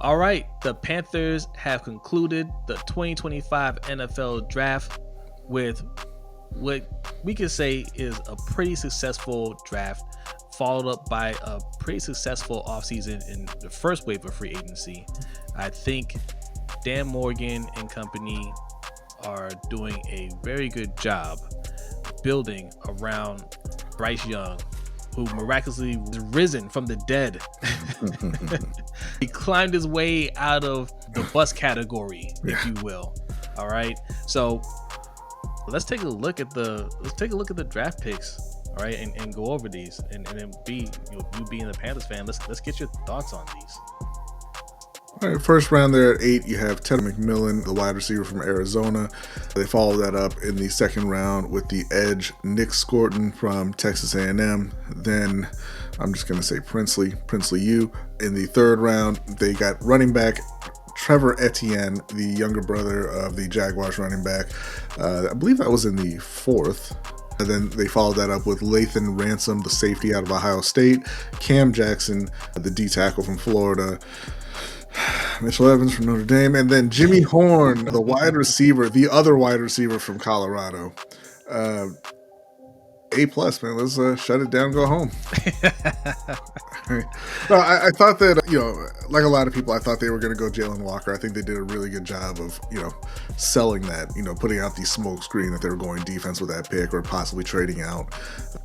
All right, the Panthers have concluded the 2025 NFL Draft with what we can say is a pretty successful draft, followed up by a pretty successful offseason in the first wave of free agency. I think Dan Morgan and company are doing a very good job building around Bryce Young, who miraculously was risen from the dead. He climbed his way out of the bus category, if you will. All right, so let's take a look at the draft picks. All right, and go over these, and then you being a Panthers fan, let's get your thoughts on these. All right, first round there at 8, you have Ted McMillan, the wide receiver from Arizona. They follow that up in the second round with the edge Nick Scorton from Texas A&M. Then I'm just going to say Princely U. In the third round, they got running back Trevor Etienne, the younger brother of the Jaguars running back. I believe that was in the fourth. And then they followed that up with Lathan Ransom, the safety out of Ohio State, Cam Jackson, the D tackle from Florida, Mitchell Evans from Notre Dame, and then Jimmy Horn, the wide receiver, the other wide receiver from Colorado. A+, man. Let's shut it down and go home. No, I thought that, like a lot of people, I thought they were going to go Jalen Walker. I think they did a really good job of, selling that, putting out the smoke screen that they were going defense with that pick or possibly trading out.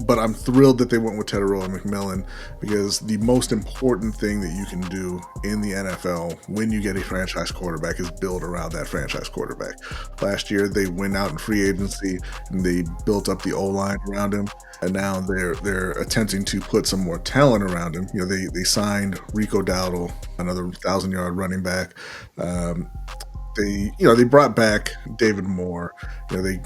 But I'm thrilled that they went with Teteroa McMillan, because the most important thing that you can do in the NFL when you get a franchise quarterback is build around that franchise quarterback. Last year, they went out in free agency and they built up the O-line around him. And now they're attempting to put some more talent around him. They signed Rico Dowdle, another 1,000-yard running back. They brought back David Moore. They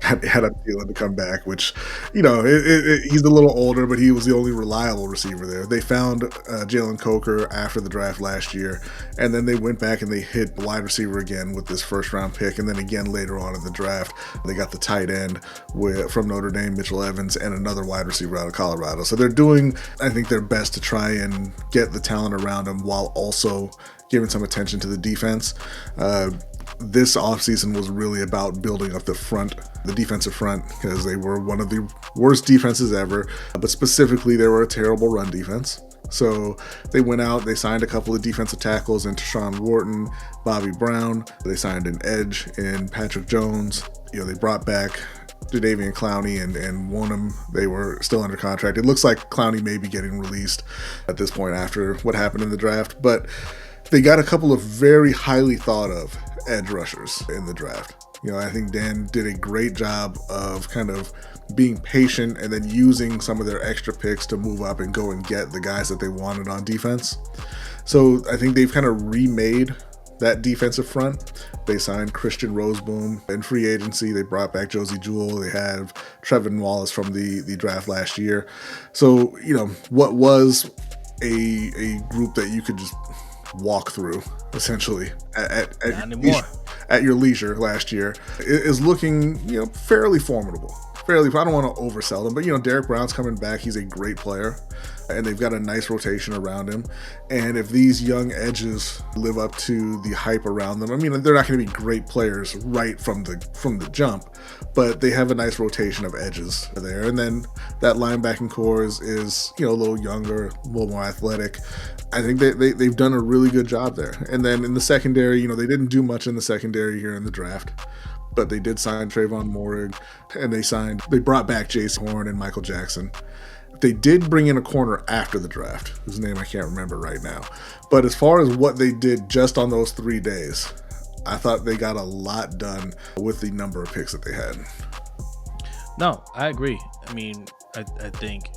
had a deal to come back, which, he's a little older, but he was the only reliable receiver there. They found Jalen Coker after the draft last year, and then they went back and they hit wide receiver again with this first-round pick, and then again later on in the draft, they got the tight end from Notre Dame, Mitchell Evans, and another wide receiver out of Colorado. So they're doing, I think, their best to try and get the talent around them while also giving some attention to the defense. This offseason was really about building up the defensive front, because they were one of the worst defenses ever, but specifically they were a terrible run defense. So they went out, they signed a couple of defensive tackles in Tashawn Wharton, Bobby Brown. They signed an edge in Patrick Jones. They brought back Jadeveon Clowney and Wonham. They were still under contract. It looks like Clowney may be getting released at this point after what happened in the draft, but they got a couple of very highly thought of edge rushers in the draft. I think Dan did a great job of kind of being patient and then using some of their extra picks to move up and go and get the guys that they wanted on defense. So I think they've kind of remade that defensive front. They signed Christian Roseboom in free agency. They brought back Josie Jewell. They have Trevin Wallace from the draft last year. So, what was a group that you could just walk through essentially at your leisure last year is looking fairly formidable. I don't want to oversell them, but Derek Brown's coming back. He's a great player, and they've got a nice rotation around him. And if these young edges live up to the hype around them, they're not going to be great players right from the jump, but they have a nice rotation of edges there. And then that linebacking core is a little younger, a little more athletic. I think they've done a really good job there. And then in the secondary, they didn't do much in the secondary here in the draft, but they did sign Trayvon Moehrig, and they brought back Jason Horn and Michael Jackson. They did bring in a corner after the draft, whose name I can't remember right now. But as far as what they did just on those 3 days, I thought they got a lot done with the number of picks that they had. No, I agree. I think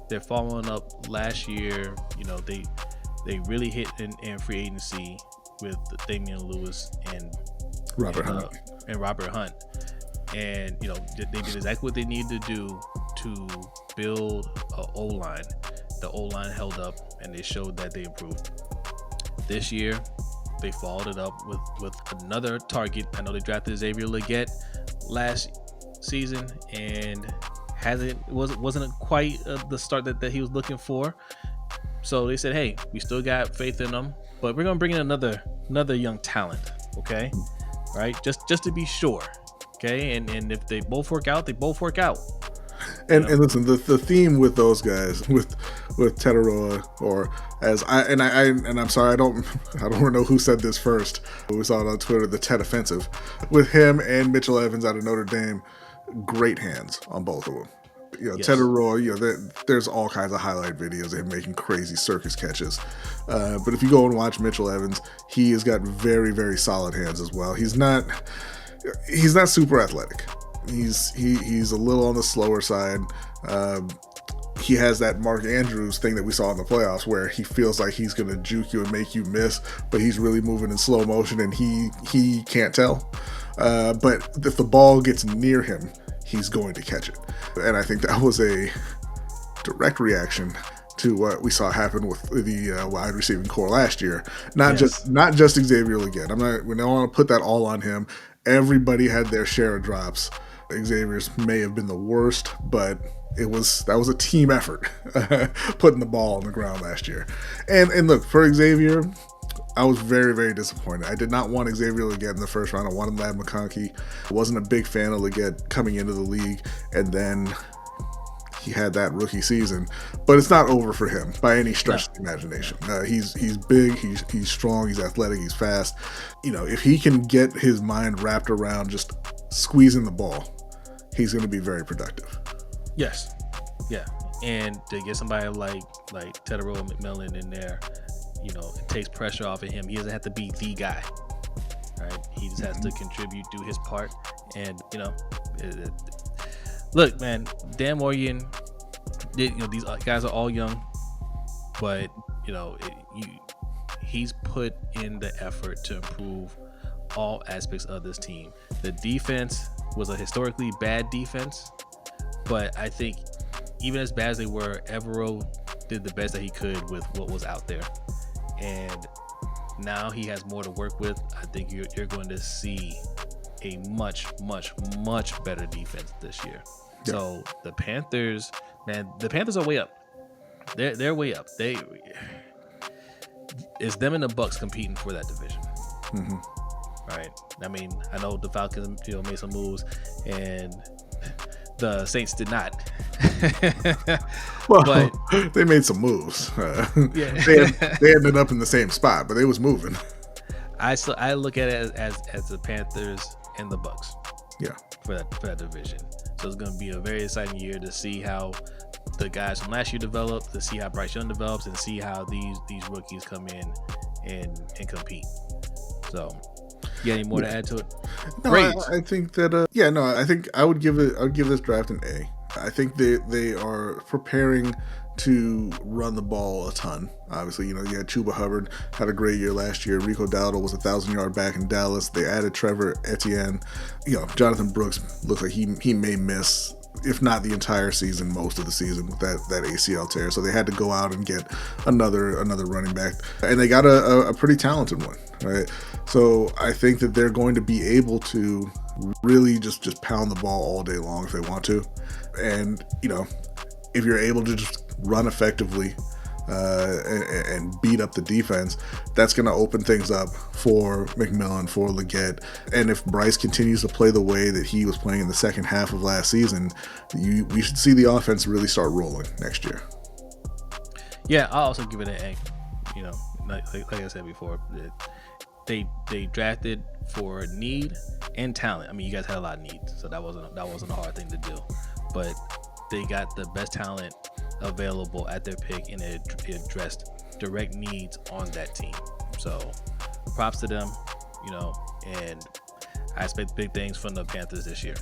they're following up last year. They really hit in free agency with Damian Lewis and Robert Hunt. And they did exactly what they needed to do to build an O-line. The O-line held up, and they showed that they improved. This year, they followed it up with another target. I know they drafted Xavier Legette last season, and wasn't quite the start that he was looking for. So they said, hey, we still got faith in them, but we're gonna bring in another young talent. Okay, right? Just to be sure. Okay, and if they both work out, they both work out. And listen, the theme with those guys, with Teteroa, or as I'm sorry, I don't know who said this first. We saw it on Twitter, the Tet offensive, with him and Mitchell Evans out of Notre Dame. Great hands on both of them. Yes. Teteroa, there's all kinds of highlight videos of him making crazy circus catches. But if you go and watch Mitchell Evans, he has got very, very solid hands as well. He's not super athletic. He's a little on the slower side. He has that Mark Andrews thing that we saw in the playoffs where he feels like he's going to juke you and make you miss, but he's really moving in slow motion and he can't tell. But if the ball gets near him, he's going to catch it. And I think that was a direct reaction to what we saw happen with the wide receiving core last year. Not just Xavier Legette. We don't want to put that all on him. Everybody had their share of drops. Xavier's may have been the worst, but that was a team effort putting the ball on the ground last year. And look, for Xavier, I was very, very disappointed. I did not want Xavier Legette in the first round. I wanted Ladd McConkey. I wasn't a big fan of Legette coming into the league, and then he had that rookie season. But it's not over for him by any stretch of the imagination. He's big, he's strong, he's athletic, he's fast. If he can get his mind wrapped around just squeezing the ball, he's going to be very productive. Yes. Yeah. And to get somebody like Teteroa McMillan in there, it takes pressure off of him. He doesn't have to be the guy, right? He just has to contribute, do his part. And, look, man, Dan Morgan, these guys are all young, but, he's put in the effort to improve all aspects of this team. The defense was a historically bad defense, but I think even as bad as they were, Evero did the best that he could with what was out there. And now he has more to work with. I think you're going to see a much, much, much better defense this year. Yeah. So the Panthers, man, are way up. They're way up. It's them and the Bucks competing for that division. Mm-hmm. Right. I mean, I know the Falcons, made some moves, and the Saints did not. Well, but they made some moves. Yeah. they ended up in the same spot, but they was moving. I look at it as the Panthers and the Bucks. Yeah. For that division. So it's going to be a very exciting year to see how the guys from last year develop, to see how Bryce Young develops, and see how these rookies come in and compete. So, you got any more to add to it? No, I think that I think I would give this draft an A. I think they are preparing to run the ball a ton. Obviously, you had Chuba Hubbard had a great year last year. Rico Dowdle was 1,000-yard back in Dallas. They added Trevor Etienne. Jonathan Brooks looks like he may miss, if not the entire season, most of the season with that ACL tear. So they had to go out and get another running back, and they got a pretty talented one, right? So I think that they're going to be able to really just pound the ball all day long if they want to. And if you're able to just run effectively and beat up the defense, that's going to open things up for McMillan, for Legette. And if Bryce continues to play the way that he was playing in the second half of last season, we should see the offense really start rolling next year. Yeah, I'll also give it an A. Like I said before, they drafted for need and talent. I mean, you guys had a lot of needs, so that wasn't a hard thing to do. But they got the best talent available at their pick, and it addressed direct needs on that team. So props to them, and I expect big things from the Panthers this year.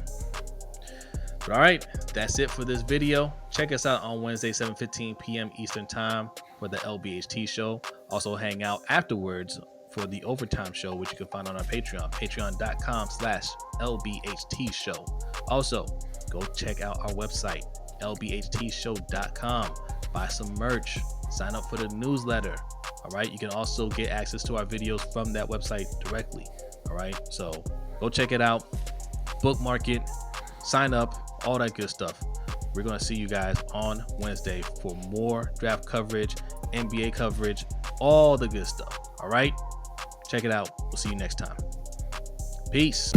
But all right, that's it for this video. Check us out on Wednesday, 7:15 p.m. Eastern Time for the LBHT show. Also hang out afterwards for the Overtime show, which you can find on our Patreon, patreon.com/LBHT show. Also, go check out our website, LBHTShow.com. Buy some merch. Sign up for the newsletter. All right. You can also get access to our videos from that website directly. All right. So go check it out. Bookmark it. Sign up. All that good stuff. We're going to see you guys on Wednesday for more draft coverage NBA coverage, all the good stuff. All right, check it out. We'll see you next time. Peace.